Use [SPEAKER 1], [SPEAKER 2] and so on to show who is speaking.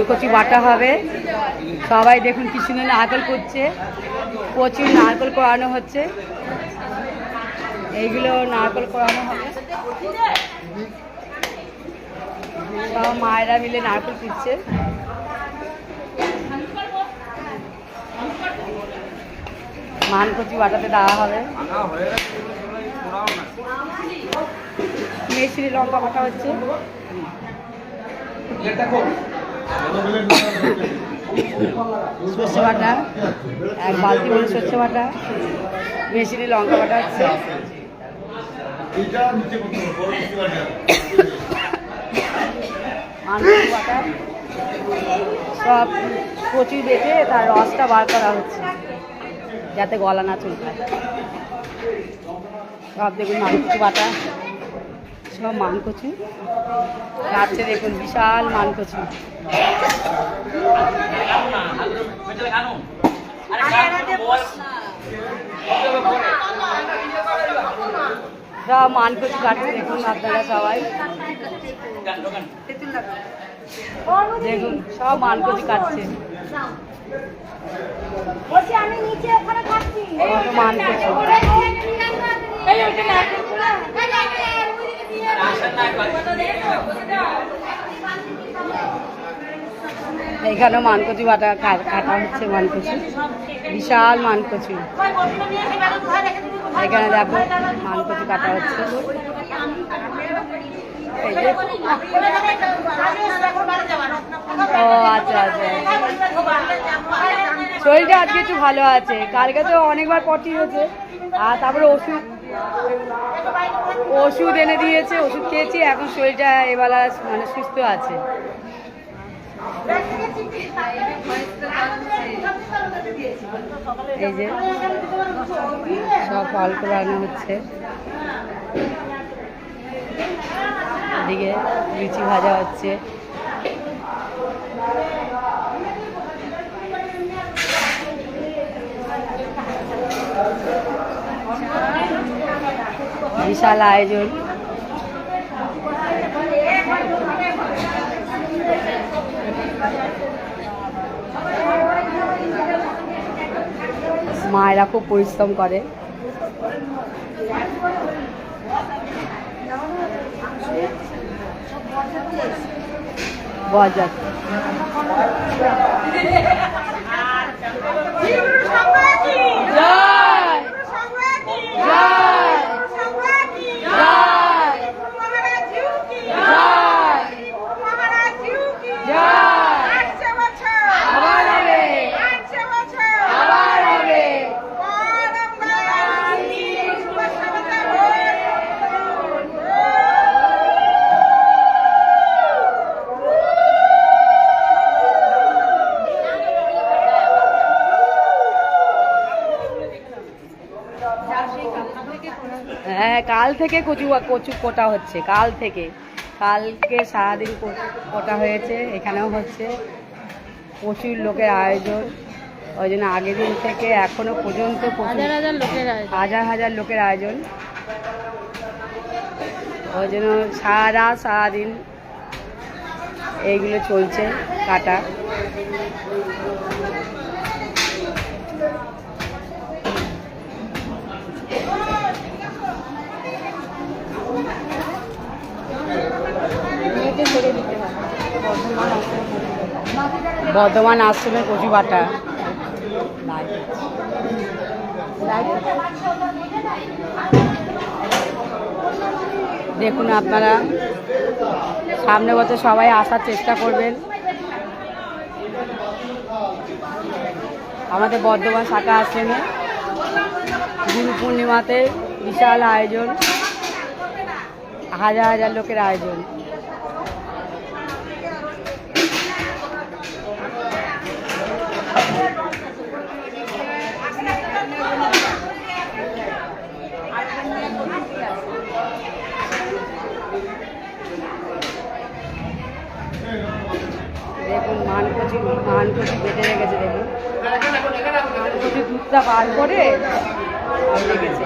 [SPEAKER 1] কচি বাটা হবে। সবাই দেখুন কি সুন্দর নারকেল করছে, প্রচুর নারকেল করানো হচ্ছে। এইগুলো নারকেল করানো হবে, সব মায়েরা মিলে নারকেল কুড়ছে। মানকচি বাটাতে দেওয়া হবে। মিষ্টি লঙ্কা বাটা হচ্ছে। সর্ষে বাটা, এক বালতি করে সর্ষে বাটা, মিষ্টি লঙ্কা বাটা হচ্ছে। মানকচি বাটা সব কচি বেটে তার রসটা বার করা হচ্ছে যাতে গলা না চুলকায়। সব দেখুন মানকচি বাটা, সব মানকচি কাটছে, দেখুন বিশাল মানকচি। সব মানকচি কাটছে, দেখুন আপনারা সবাই দেখুন সব মানকচি কাটছে। এইখানেও মানকচি বাটা কাটা হচ্ছে, মানকচি বিশাল মানকচি। এখানে দেখো মানকচি কাটা হচ্ছে। ও আচ্ছা আচ্ছা, শরীরটা আজকে একটু ভালো আছে, কালকে তো অনেকবার পটি হয়েছে। আর তারপরে ওষুধ এনে দিয়েছে, ওষুধ খেয়েছি, এখন শরীরটা এবেলা মানে সুস্থ আছে। এই যে সব ফল করানো হচ্ছে, এদিকে লুচি ভাজা হচ্ছে। বিশাল আয়োজন। মায়েরা খুব পরিশ্রম করে। বরযাত্রী হ্যাঁ, কাল থেকে কচু কোটা হচ্ছে, কালকে সারাদিন কোটা হয়েছে। এখানেও হচ্ছে, প্রচুর লোকের আয়োজন। ওই জন্য আগের দিন থেকে এখনো পর্যন্ত হাজার লোকের আয়োজন। ওই জন্য সারাদিন এইগুলো চলছে কাটা। বর্ধমান আশ্রমের কচু বাটা। দেখুন আপনারা, সামনে বছর সবাই আসার চেষ্টা করবেন। আমাদের বর্ধমান শাখা আশ্রমে গুরু পূর্ণিমাতে বিশাল আয়োজন, হাজার লোকের আয়োজন। দেখুন মানকচি বেটে রেখেছে, দেখুন মানকচি দুধটা বার করে রেখেছে।